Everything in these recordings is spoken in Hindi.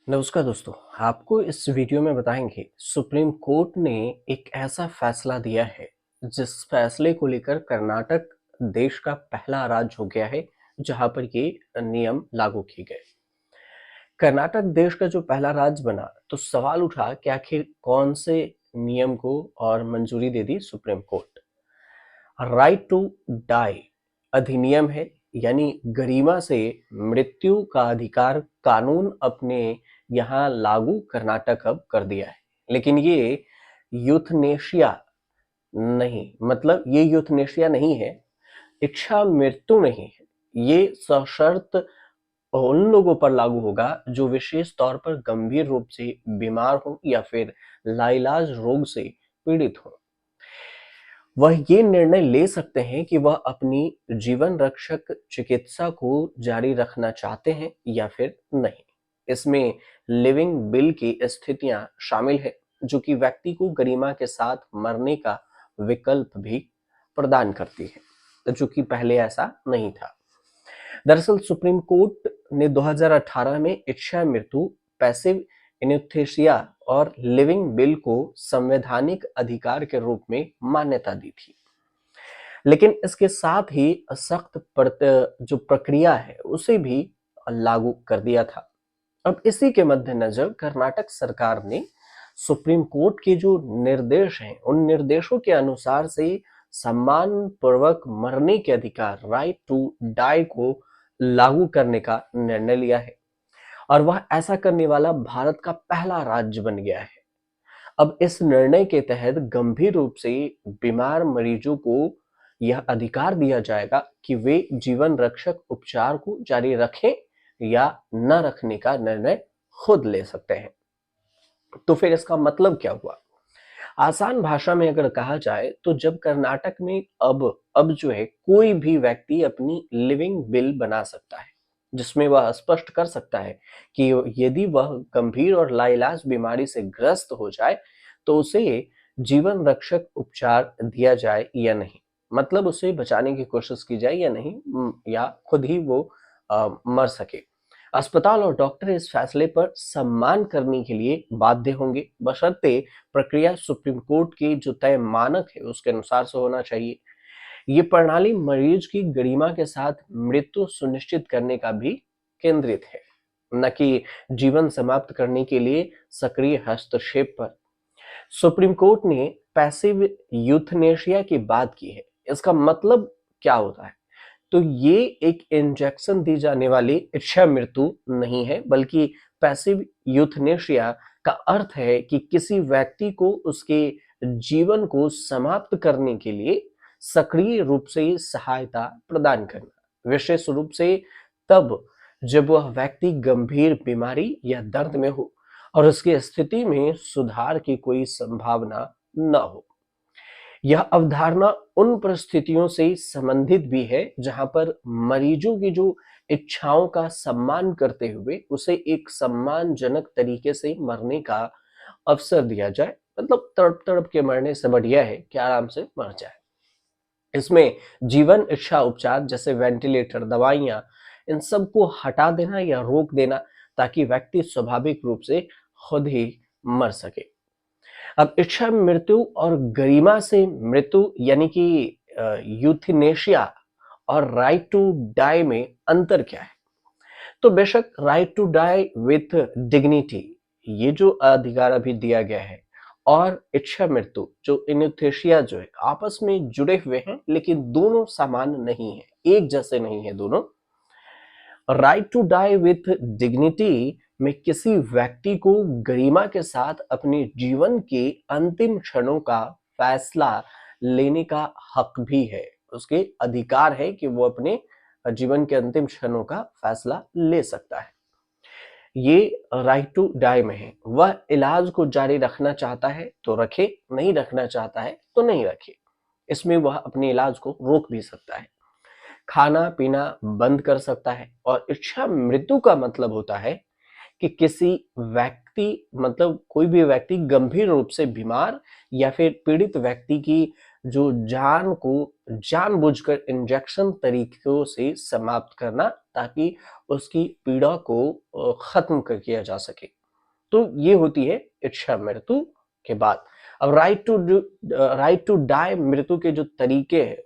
नमस्कार दोस्तों। आपको इस वीडियो में बताएंगे सुप्रीम कोर्ट ने एक ऐसा फैसला दिया है जिस फैसले को लेकर कर्नाटक देश का पहला राज्य हो गया है जहां पर ये नियम लागू किए गए। कर्नाटक देश का जो पहला राज्य बना तो सवाल उठा कि आखिर कौन से नियम को और मंजूरी दे दी supreme court. Right to die अधिनियम है, यानी गरिमा से मृत्यु का अधिकार कानून अपने यहाँ लागू कर्नाटक अब कर दिया है। लेकिन ये यूथनेशिया नहीं, मतलब ये यूथनेशिया नहीं है, इच्छा मृत्यु नहीं है। ये सशर्त उन लोगों पर लागू होगा जो विशेष तौर पर गंभीर रूप से बीमार हो या फिर लाइलाज रोग से पीड़ित हो। वह ये निर्णय ले सकते हैं कि वह अपनी जीवन रक्षक चिकित्सा को जारी रखना चाहते हैं या फिर नहीं। इसमें लिविंग बिल की स्थितियां शामिल है जो कि व्यक्ति को गरिमा के साथ मरने का विकल्प भी प्रदान करती है, जो कि पहले ऐसा नहीं था। दरअसल सुप्रीम कोर्ट ने 2018 में इच्छा मृत्यु, पैसिव इन्यूथेसिया और लिविंग बिल को संवैधानिक अधिकार के रूप में मान्यता दी थी। लेकिन इसके साथ ही सख्त जो प्रक्रिया है उसे भी लागू कर दिया था। अब इसी के मद्देनजर कर्नाटक सरकार ने सुप्रीम कोर्ट के जो निर्देश हैं उन निर्देशों के अनुसार से सम्मान पूर्वक मरने के अधिकार, राइट टू डाई, को लागू करने का निर्णय लिया है और वह ऐसा करने वाला भारत का पहला राज्य बन गया है। अब इस निर्णय के तहत गंभीर रूप से बीमार मरीजों को यह अधिकार दिया जाएगा कि वे जीवन रक्षक उपचार को जारी रखें या न रखने का निर्णय खुद ले सकते हैं। तो फिर इसका मतलब क्या हुआ? आसान भाषा में अगर कहा जाए तो जब कर्नाटक में अब जो है कोई भी व्यक्ति अपनी लिविंग बिल बना सकता है जिसमें वह स्पष्ट कर सकता है कि यदि वह गंभीर और लाइलाज बीमारी से ग्रस्त हो जाए तो उसे जीवन रक्षक उपचार दिया जाए या नहीं, मतलब उसे बचाने की कोशिश की जाए या नहीं, या खुद ही वो मर सके। अस्पताल और डॉक्टर इस फैसले पर सम्मान करने के लिए बाध्य होंगे, बशर्ते प्रक्रिया सुप्रीम कोर्ट की जो तय मानक है उसके अनुसार से होना चाहिए। ये प्रणाली मरीज की गरिमा के साथ मृत्यु सुनिश्चित करने का भी केंद्रित है, न कि जीवन समाप्त करने के लिए सक्रिय हस्तक्षेप पर। सुप्रीम कोर्ट ने पैसिव यूथनेशिया की बात की है। इसका मतलब क्या होता है? तो ये एक इंजेक्शन दी जाने वाली इच्छा मृत्यु नहीं है, बल्कि पैसिव यूथनेशिया का अर्थ है कि किसी व्यक्ति को उसके जीवन को समाप्त करने के लिए सक्रिय रूप से सहायता प्रदान करना, विशेष रूप से तब जब वह व्यक्ति गंभीर बीमारी या दर्द में हो और उसकी स्थिति में सुधार की कोई संभावना न हो। यह अवधारणा उन परिस्थितियों से संबंधित भी है जहां पर मरीजों की जो इच्छाओं का सम्मान करते हुए उसे एक सम्मानजनक तरीके से मरने का अवसर दिया जाए। मतलब तड़प तड़प के मरने से बढ़िया है कि आराम से मर जाए। इसमें जीवन इच्छा उपचार जैसे वेंटिलेटर, दवाइयां, इन सबको हटा देना या रोक देना ताकि व्यक्ति स्वाभाविक रूप से खुद ही मर सके। अब इच्छा मृत्यु और गरिमा से मृत्यु यानी कि यूथनेशिया और राइट टू डाई में अंतर क्या है? तो बेशक right to die with dignity, ये जो अधिकार अभी दिया गया है, और इच्छा मृत्यु जो इन्यूथेशिया जो है, आपस में जुड़े हुए हैं लेकिन दोनों समान नहीं है, एक जैसे नहीं है दोनों। Right to die with dignity में किसी व्यक्ति को गरिमा के साथ अपने जीवन के अंतिम क्षणों का फैसला लेने का हक भी है, उसके अधिकार है कि वो अपने जीवन के अंतिम क्षणों का फैसला ले सकता है। ये राइट टू डाई में है। वह इलाज को जारी रखना चाहता है तो रखे, नहीं रखना चाहता है तो नहीं रखे। इसमें वह अपने इलाज को रोक भी सकता है, खाना पीना बंद कर सकता है। और इच्छा मृत्यु का मतलब होता है कि किसी व्यक्ति, मतलब कोई भी व्यक्ति गंभीर रूप से बीमार या फिर पीड़ित व्यक्ति की जो जान को जानबूझकर इंजेक्शन तरीकों से समाप्त करना ताकि उसकी पीड़ा को खत्म कर किया जा सके। तो ये होती है इच्छा मृत्यु के बाद। अब राइट टू डाई मृत्यु के जो तरीके हैं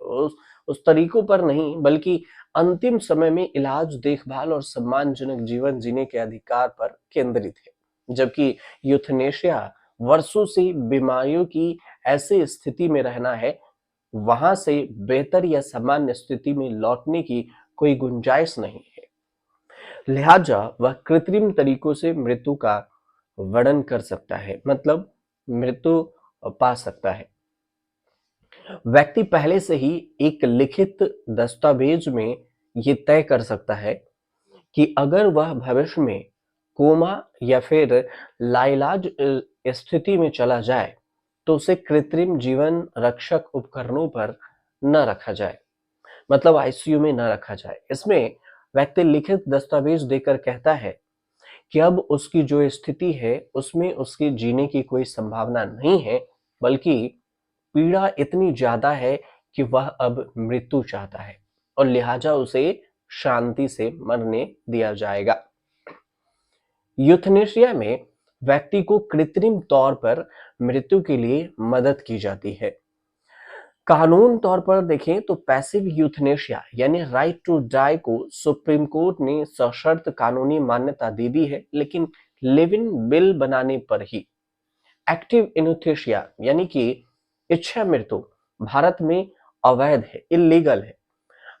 उस तरीकों पर नहीं, बल्कि अंतिम समय में इलाज, देखभाल और सम्मानजनक जीवन जीने के अधिकार पर केंद्रित है। जबकि यूथनेशिया वर्षों से बीमारियों की ऐसी स्थिति में रहना है, वहां से बेहतर या सामान्य स्थिति में लौटने की कोई गुंजाइश नहीं है। लिहाजा वह कृत्रिम तरीकों से मृत्यु का वर्णन कर सकता है, मतलब मृत्यु पा सकता है। व्यक्ति पहले से ही एक लिखित दस्तावेज में ये तय कर सकता है कि अगर वह भविष्य में कोमा या फिर लाइलाज स्थिति में चला जाए तो उसे कृत्रिम जीवन रक्षक उपकरणों पर न रखा जाए, मतलब आईसीयू में न रखा जाए। इसमें व्यक्ति लिखित दस्तावेज देकर कहता है कि अब उसकी जो स्थिति है उसमें उसके जीने की कोई संभावना नहीं है, बल्कि पीड़ा इतनी ज्यादा है कि वह अब मृत्यु चाहता है और लिहाजा उसे शांति से मरने दिया जाएगा। यूथनेशिया में व्यक्ति को कृत्रिम तौर पर मृत्यु के लिए मदद की जाती है। कानून तौर पर देखें तो पैसिव यूथनेशिया यानी राइट टू डाई को सुप्रीम कोर्ट ने सशर्त कानूनी मान्यता दे दी है, लेकिन लिव इन बिल बनाने पर ही। एक्टिव यूथनेशिया यानी कि इच्छा मृत्यु भारत में अवैध है, इलीगल है।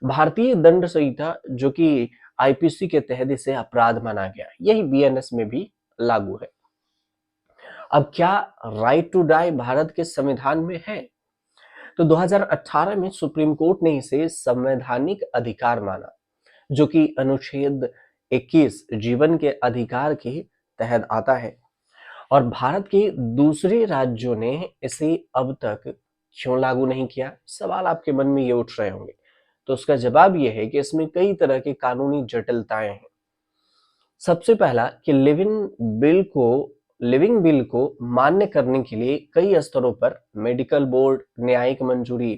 भारतीय दंड संहिता जो कि आईपीसी के तहत इसे अपराध माना गया, यही बीएनएस में भी लागू है। अब क्या राइट टू डाई भारत के संविधान में है? तो 2018 में सुप्रीम कोर्ट ने इसे संवैधानिक अधिकार माना, जो कि अनुच्छेद 21 जीवन के अधिकार के तहत आता है। और भारत के दूसरे राज्यों ने इसे अब तक क्यों लागू नहीं किया? सवाल आपके मन में ये उठ रहे होंगे। तो उसका जवाब ये है कि इसमें कई तरह की कानूनी जटिलताएं हैं। सबसे पहला कि लिविंग बिल को मान्य करने के लिए कई स्तरों पर मेडिकल बोर्ड, न्यायिक मंजूरी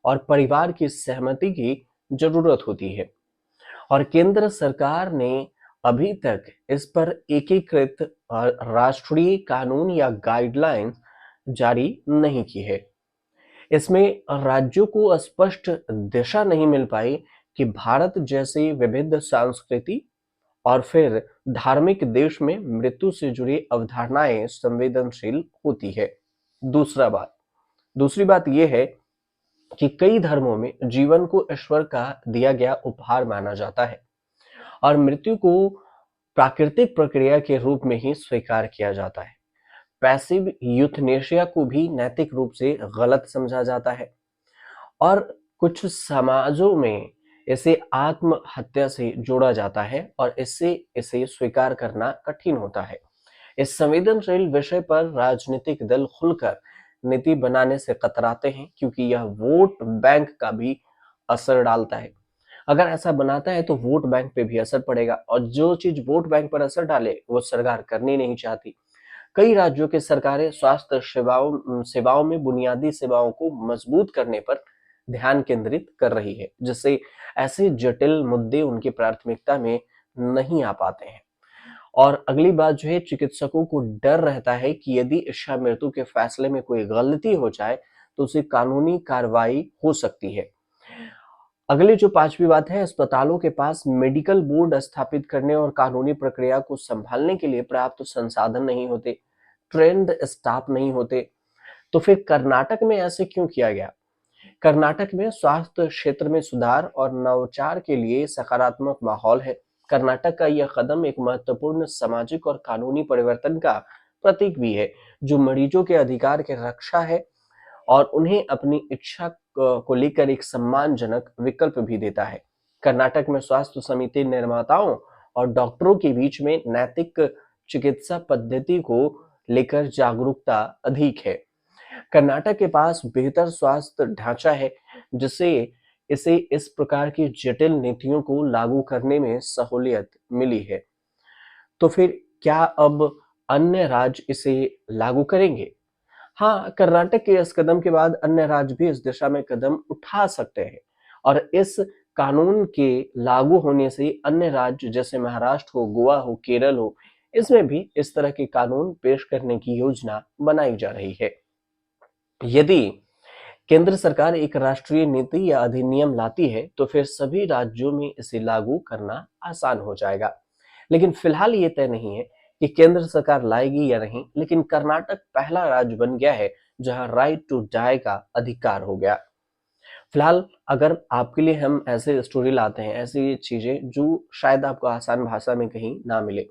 और परिवार की सहमति की जरूरत होती है। और केंद्र सरकार ने अभी तक इस पर एकीकृत राष्ट्रीय कानून या गाइडलाइंस जारी नहीं की है। इसमें राज्यों को स्पष्ट दिशा नहीं मिल पाई कि भारत जैसे विविध संस्कृति और फिर धार्मिक देश में मृत्यु से जुड़ी अवधारणाएं संवेदनशील होती है। दूसरी बात यह है कि कई धर्मों में जीवन को ईश्वर का दिया गया उपहार माना जाता है और मृत्यु को प्राकृतिक प्रक्रिया के रूप में ही स्वीकार किया जाता है। पैसिव यूथनेशिया को भी नैतिक रूप से गलत समझा जाता है और कुछ समाजों में इसे आत्महत्या से जोड़ा जाता है और इससे इसे स्वीकार करना कठिन होता है। इस संवेदनशील विषय पर राजनीतिक दल खुलकर नीति बनाने से कतराते हैं, क्योंकि यह वोट बैंक का भी असर डालता है। अगर ऐसा बनाता है तो वोट बैंक पे भी असर पड़ेगा और जो चीज वोट बैंक पर असर डाले वो सरकार करनी नहीं चाहती। कई राज्यों की सरकारें स्वास्थ्य सेवाओं में बुनियादी सेवाओं को मजबूत करने पर ध्यान केंद्रित कर रही है, जिससे ऐसे जटिल मुद्दे उनकी प्राथमिकता में नहीं आ पाते हैं। और अगली बात जो है, चिकित्सकों को डर रहता है कि यदि इच्छा मृत्यु के फैसले में कोई गलती हो जाए तो उसे कानूनी कार्रवाई हो सकती है। अगली जो पांचवी बात है, अस्पतालों के पास मेडिकल बोर्ड स्थापित करने और कानूनी प्रक्रिया को संभालने के लिए पर्याप्त संसाधन नहीं होते, ट्रेंड स्टाफ नहीं होते। तो फिर कर्नाटक में ऐसे क्यों किया गया? कर्नाटक में स्वास्थ्य क्षेत्र में सुधार और नवाचार के लिए सकारात्मक माहौल है। कर्नाटक का यह कदम एक महत्वपूर्ण सामाजिक और कानूनी परिवर्तन का प्रतीक भी है, जो मरीजों के अधिकार की रक्षा है और उन्हें अपनी इच्छा को लेकर एक सम्मानजनक विकल्प भी देता है। कर्नाटक में स्वास्थ्य समिति निर्माताओं और डॉक्टरों के बीच में नैतिक चिकित्सा पद्धति को लेकर जागरूकता अधिक है। कर्नाटक के पास बेहतर स्वास्थ्य ढांचा है, जिससे इसे इस प्रकार की जटिल नीतियों को लागू करने में सहूलियत मिली है। तो फिर क्या अब अन्य राज्य इसे लागू करेंगे? हाँ, कर्नाटक के इस कदम के बाद अन्य राज्य भी इस दिशा में कदम उठा सकते हैं और इस कानून के लागू होने से अन्य राज्य जैसे महाराष्ट्र हो, गोवा हो, केरल हो, इसमें भी इस तरह के कानून पेश करने की योजना बनाई जा रही है। यदि केंद्र सरकार एक राष्ट्रीय नीति या अधिनियम लाती है तो फिर सभी राज्यों में इसे लागू करना आसान हो जाएगा। लेकिन फिलहाल ये तय नहीं है कि केंद्र सरकार लाएगी या नहीं, लेकिन कर्नाटक पहला राज्य बन गया है जहां राइट टू डाई का अधिकार हो गया। फिलहाल अगर आपके लिए हम ऐसे स्टोरी लाते हैं, ऐसी चीजें जो शायद आपको आसान भाषा में कहीं ना मिले।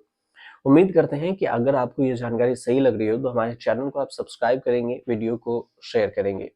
उम्मीद करते हैं कि अगर आपको ये जानकारी सही लग रही हो तो हमारे चैनल को आप सब्सक्राइब करेंगे, वीडियो को शेयर करेंगे।